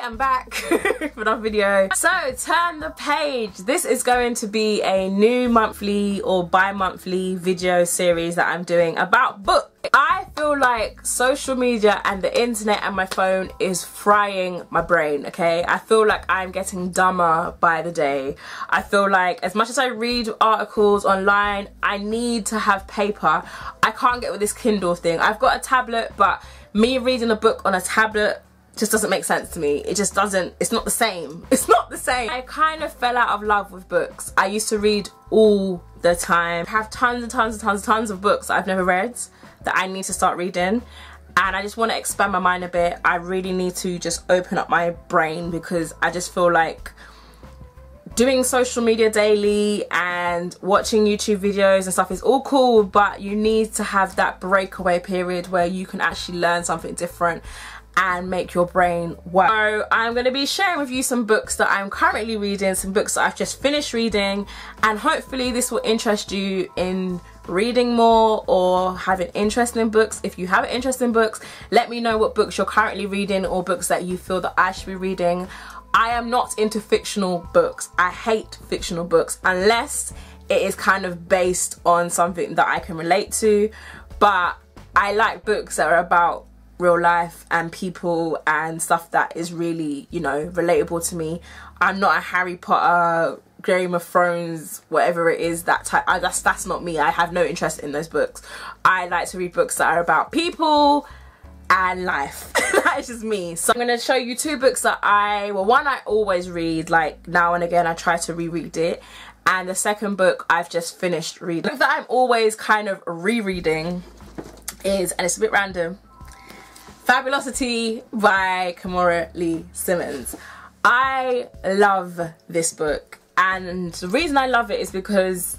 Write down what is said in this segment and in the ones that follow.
am back with another video. So turn the page. This is going to be a new monthly or bi-monthly video series that I'm doing about books. I feel like social media and the internet and my phone is frying my brain, okay? I feel like I'm getting dumber by the day. I feel like as much as I read articles online, I need to have paper. I can't get with this Kindle thing. I've got a tablet, but me reading a book on a tablet just doesn't make sense to me. It just doesn't, it's not the same. It's not the same. I kind of fell out of love with books. I used to read all the time. I have tons and tons and tons and tons of books that I've never read that I need to start reading, and I just want to expand my mind a bit. I really need to just open up my brain because I just feel like doing social media daily and watching YouTube videos and stuff is all cool, but you need to have that breakaway period where you can actually learn something different and make your brain work. So I'm going to be sharing with you some books that I'm currently reading, some books that I've just finished reading, and hopefully this will interest you in reading more or having interest in books. If you have an interest in books, let me know what books you're currently reading or books that you feel that I should be reading. I am not into fictional books. I hate fictional books unless it is kind of based on something that I can relate to, but I like books that are about real life and people and stuff that is really, you know, relatable to me. I'm not a Harry Potter, Game of Thrones, whatever it is, that type. That's not me. I have no interest in those books. I like to read books that are about people and life. That is just me. So I'm going to show you two books that one I always read, like now and again I try to reread it, and the second book I've just finished reading. The book that I'm always kind of rereading is, and it's a bit random, Fabulosity by Kimora Lee Simmons. I love this book, and the reason I love it is because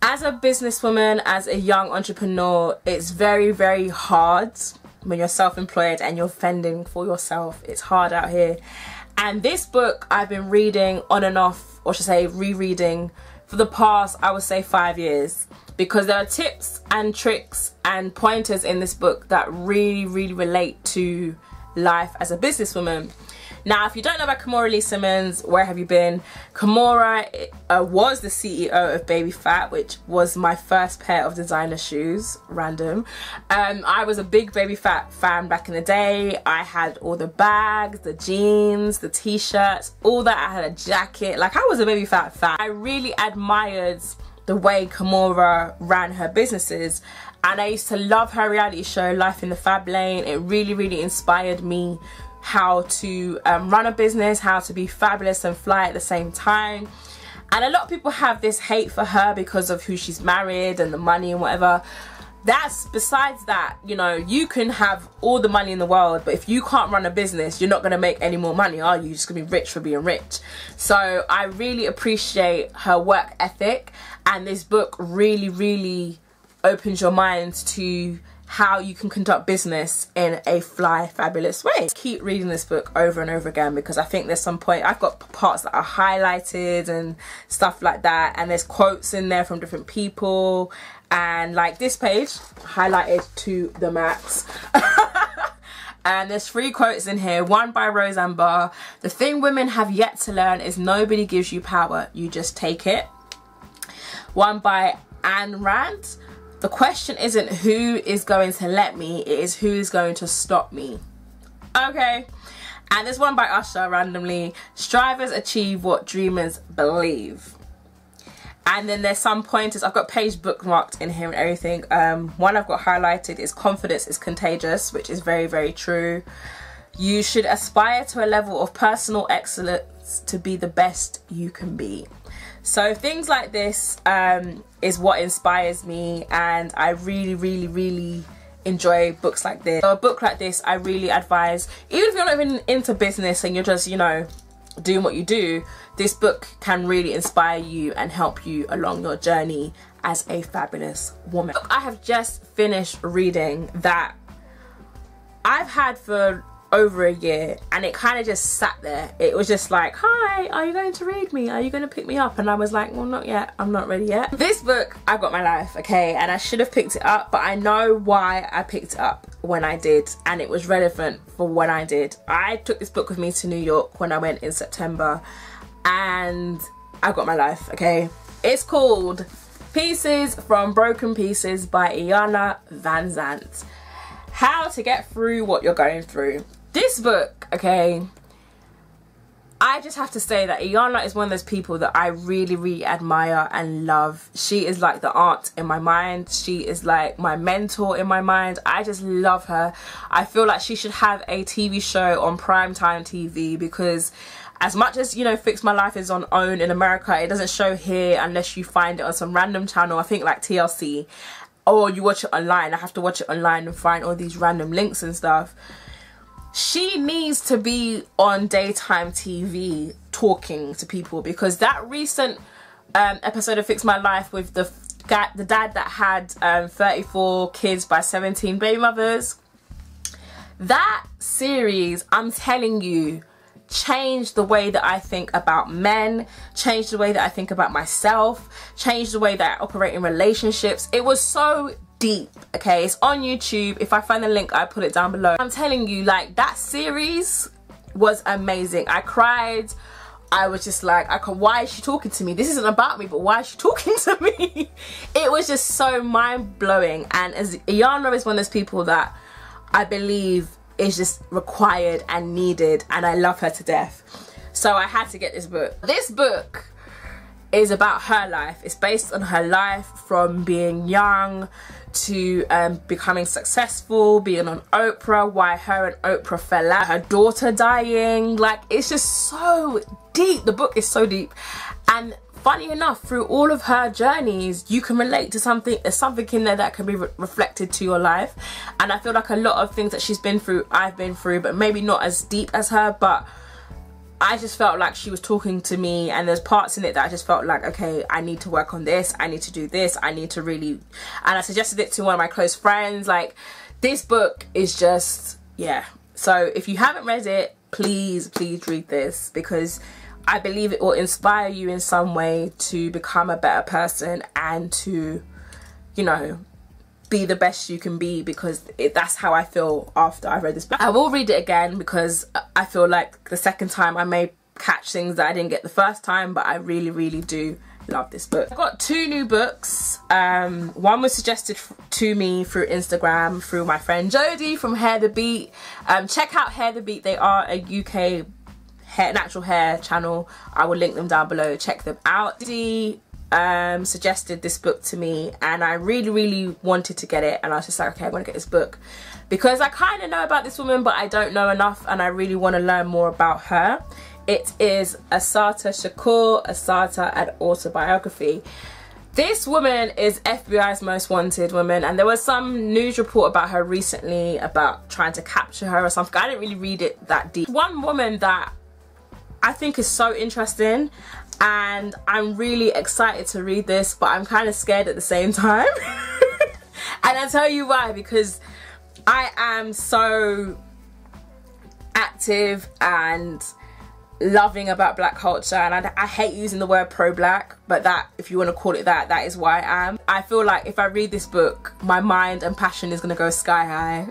as a businesswoman, as a young entrepreneur, it's very, very hard when you're self-employed and you're fending for yourself. It's hard out here. And this book I've been reading on and off, or should I say rereading, for the past, I would say 5 years, because there are tips and tricks and pointers in this book that really, really relate to life as a businesswoman. Now, if you don't know about Kimora Lee Simmons, where have you been? Kimora was the CEO of Baby Phat, which was my first pair of designer shoes. Random. I was a big Baby Phat fan back in the day. I had all the bags, the jeans, the t-shirts, all that. I had a jacket. Like, I was a Baby Phat fan. I really admired the way Kimora ran her businesses, and I used to love her reality show Life in the Fab Lane. It really, really inspired me how to run a business, how to be fabulous and fly at the same time. And a lot of people have this hate for her because of who she's married and the money and whatever. That's besides that, you know, you can have all the money in the world, but if you can't run a business, you're not going to make any more money, are you? You're just going to be rich for being rich. So I really appreciate her work ethic, and this book really, really opens your mind to how you can conduct business in a fly, fabulous way. Keep reading this book over and over again, because I think there's some point, I've got parts that are highlighted and stuff like that, and there's quotes in there from different people, and like this page highlighted to the max. And there's 3 quotes in here. One by Roseanne Barr: "The thing women have yet to learn is nobody gives you power, you just take it." One by Ayn Rand: "The question isn't who is going to let me, it is who is going to stop me." Okay. And there's one by Usher randomly: "Strivers achieve what dreamers believe." And then there's some pointers. I've got page bookmarked in here and everything. One I've got highlighted is "Confidence is contagious," which is very, very true. "You should aspire to a level of personal excellence to be the best you can be." So things like this is what inspires me, and I really, really, really enjoy books like this. So a book like this I really advise, even if you're not even into business and you're just, you know, doing what you do, this book can really inspire you and help you along your journey as a fabulous woman. I have just finished reading that I've had for over a year, and it kind of just sat there. It was just like, hi, are you going to read me? Are you going to pick me up? And I was like, well, not yet. I'm not ready yet. This book, I Got My Life, okay, and I should have picked it up, but I know why I picked it up when I did, and it was relevant for when I did. I took this book with me to New York when I went in September, and I Got My Life, okay. It's called Pieces from Broken Pieces by Iyanla Vanzant. How to get through what you're going through. This book, okay, I just have to say that Iyanla is one of those people that I really admire and love. She is like the aunt in my mind. She is like my mentor in my mind. I just love her. I feel like she should have a TV show on primetime TV, because as much as, you know, Fix My Life is on OWN in America, it doesn't show here unless you find it on some random channel, I think like TLC, or you watch it online. I have to watch it online and find all these random links and stuff. She needs to be on daytime TV talking to people, because that recent episode of Fix My Life with the dad that had 34 kids by 17 baby mothers, that series, I'm telling you, changed the way that I think about men, changed the way that I think about myself, changed the way that I operate in relationships. It was so deep, okay. It's on YouTube. If I find the link, I put it down below. I'm telling you, like, that series was amazing. I cried. I was just like, why is she talking to me? This isn't about me, but why is she talking to me? It was just so mind-blowing. And as Iyanla is one of those people that I believe is just required and needed, and I love her to death. So I had to get this book. This book is about her life. It's based on her life from being young to becoming successful, being on Oprah, why her and Oprah fell out, her daughter dying. Like, it's just so deep. The book is so deep. And funny enough, through all of her journeys, you can relate to something. There's something in there that can be reflected to your life. And I feel like a lot of things that she's been through, I've been through, but maybe not as deep as her. But I just felt like she was talking to me, and there's parts in it that I just felt like, okay, I need to work on this, I need to do this, I need to really, and I suggested it to one of my close friends. Like, this book is just, yeah. So if you haven't read it, please read this, because I believe it will inspire you in some way to become a better person and to, you know, be the best you can be, because that's how I feel after I've read this book. I will read it again, because I feel like the second time I may catch things that I didn't get the first time, but I really do love this book. I've got two new books. One was suggested to me through Instagram through my friend Jodie from Hair the Beat. Check out Hair the Beat. They are a UK natural hair channel. I will link them down below. Check them out. Jodie suggested this book to me, and I really wanted to get it, and I was just like, okay, I'm gonna get this book, because I kind of know about this woman, but I don't know enough, and I really want to learn more about her. It is Assata Shakur, Assata, an autobiography. This woman is FBI's most wanted woman, and there was some news report about her recently about trying to capture her or something. I didn't really read it that deep. One woman that I think is so interesting, and I'm really excited to read this, but I'm kind of scared at the same time. And I'll tell you why, because I am so active and loving about black culture, and I hate using the word pro-black, but that, if you want to call it that, that is why I am. I feel like if I read this book, my mind and passion is going to go sky high.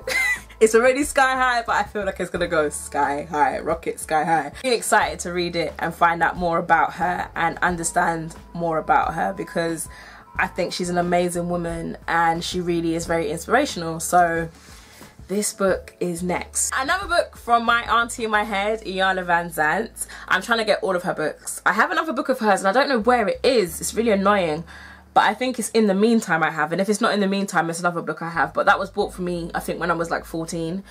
It's already sky high, but I feel like it's gonna go sky high, rocket sky high. I'm really excited to read it and find out more about her and understand more about her, because I think she's an amazing woman and she really is very inspirational. So this book is next. Another book from my auntie in my head, Iyanla Vanzant. I'm trying to get all of her books. I have another book of hers and I don't know where it is. It's really annoying. But I think it's In the Meantime I have. And if it's not In the Meantime, it's another book I have. But that was bought for me, I think, when I was like 14.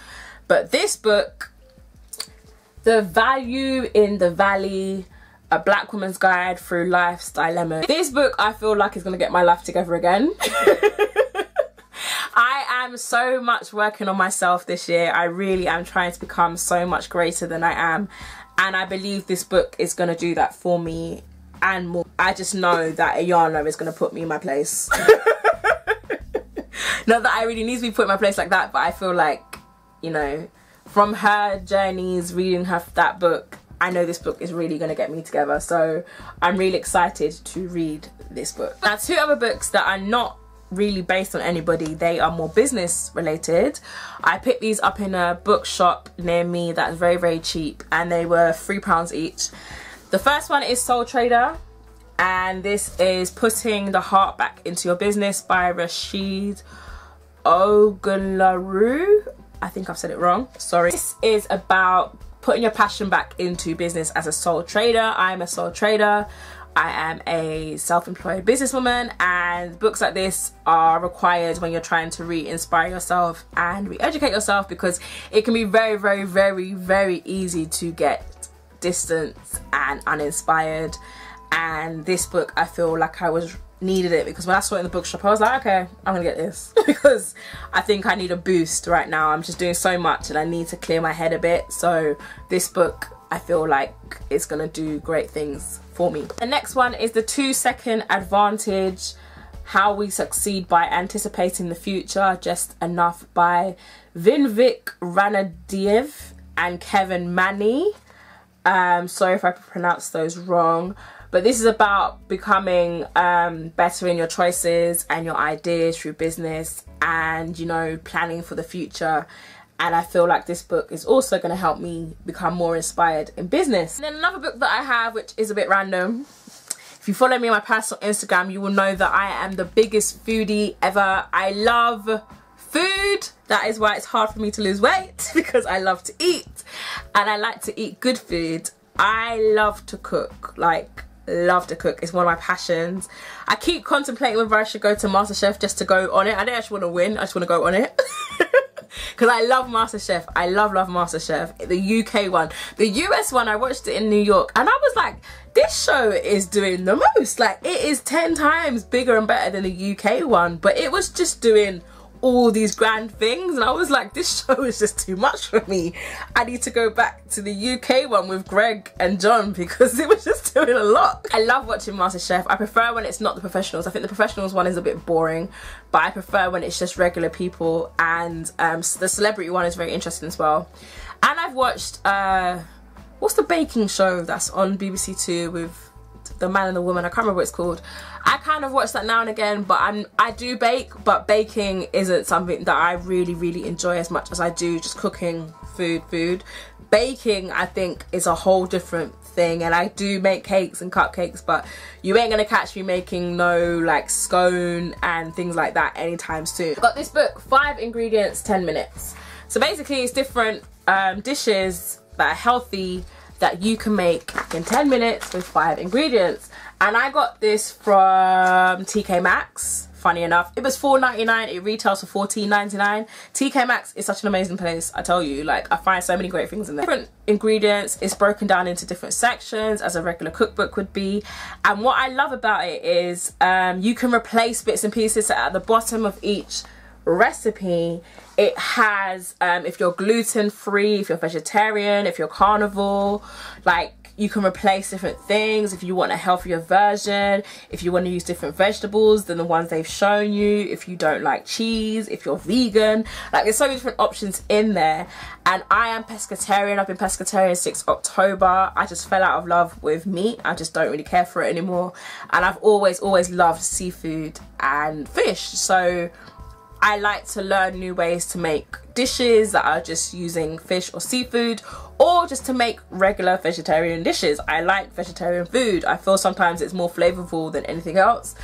But this book, The Value in the Valley, A Black Woman's Guide Through Life's Dilemma. This book, I feel like, is going to get my life together again. I am so much working on myself this year. I really am trying to become so much greater than I am. And I believe this book is going to do that for me and more. I just know that Iyanla is going to put me in my place. Not that I really need to be put in my place like that, but I feel like, you know, from her journeys reading that book, I know this book is really going to get me together. So I'm really excited to read this book. Now, 2 other books that are not really based on anybody, they are more business related. I picked these up in a bookshop near me that's very, very cheap, and they were £3 each. The first one is Soul Trader, and this is Putting the Heart Back into Your Business by Rashid Ogularu. I think I've said it wrong, sorry. This is about putting your passion back into business as a sole trader. I'm a sole trader. I am a self-employed businesswoman, and books like this are required when you're trying to re-inspire yourself and re-educate yourself, because it can be very, very, very, very easy to get distant and uninspired. And this book, I feel like I needed it, because when I saw it in the bookshop I was like, okay, I'm gonna get this because I think I need a boost right now. I'm just doing so much and I need to clear my head a bit. So this book, I feel like it's gonna do great things for me. The next one is The 2-Second Advantage: How We Succeed by Anticipating the Future Just Enough by Vinvik Ranadiev and Kevin Manny. Sorry if I pronounced those wrong, but this is about becoming better in your choices and your ideas through business, and, you know, planning for the future. And I feel like this book is also going to help me become more inspired in business. And then another book that I have, which is a bit random. If you follow me on my personal Instagram, you will know that I am the biggest foodie ever. I love food. That is why it's hard for me to lose weight, because I love to eat and I like to eat good food. I love to cook, like love to cook. It's one of my passions. I keep contemplating whether I should go to MasterChef just to go on it. I don't actually want to win, I just want to go on it. Because I love MasterChef. I love MasterChef. The UK one. The US one, I watched it in New York and I was like, this show is doing the most. Like, it is 10 times bigger and better than the UK one. But it was just doing all these grand things and I was like, this show is just too much for me. I need to go back to the UK one with Greg and John, because it was just doing a lot. I love watching MasterChef. I prefer when it's not the professionals. I think the professionals one is a bit boring, but I prefer when it's just regular people, and the celebrity one is very interesting as well. And I've watched what's the baking show that's on BBC Two with the man and the woman? I can't remember what it's called. I kind of watch that now and again, but I do bake, but baking isn't something that I really, really enjoy as much as I do just cooking food. Baking, I think, is a whole different thing, and I do make cakes and cupcakes, but you ain't gonna catch me making no like scone and things like that anytime soon. Got this book, 5 Ingredients, 10 Minutes. So basically it's different dishes that are healthy that you can make in 10 minutes with 5 ingredients. And I got this from TK Maxx, funny enough. It was $4.99, it retails for $14.99. TK Maxx is such an amazing place, I tell you. Like, I find so many great things in there. Different ingredients, it's broken down into different sections as a regular cookbook would be. And what I love about it is you can replace bits and pieces. So at the bottom of each recipe it has if you're gluten free, if you're vegetarian, if you're carnivore, like you can replace different things. If you want a healthier version, if you want to use different vegetables than the ones they've shown you, if you don't like cheese, if you're vegan, like there's so many different options in there. And I am pescatarian. I've been pescatarian since October. I just fell out of love with meat. I just don't really care for it anymore, and I've always loved seafood and fish. So I like to learn new ways to make dishes that are just using fish or seafood, or just to make regular vegetarian dishes. I like vegetarian food. I feel sometimes it's more flavorful than anything else,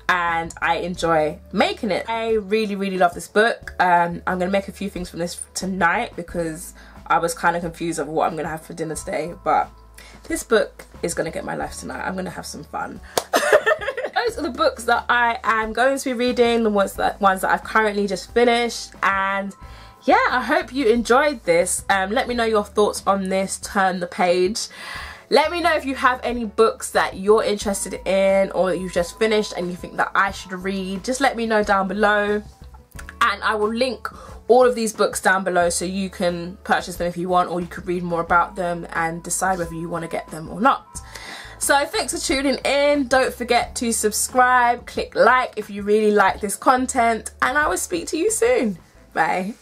and I enjoy making it. I really love this book. I'm gonna make a few things from this tonight because I was kind of confused of what I'm gonna have for dinner today, but this book is gonna get my life tonight. I'm gonna have some fun. Those are the books that I am going to be reading, the ones that I've currently just finished. And yeah, I hope you enjoyed this. Let me know your thoughts on this. Turn the page. Let me know if you have any books that you're interested in or that you've just finished and you think that I should read. Just let me know down below, and I will link all of these books down below so you can purchase them if you want, or you could read more about them and decide whether you want to get them or not. So thanks for tuning in. Don't forget to subscribe, click like if you really like this content, and I will speak to you soon. Bye.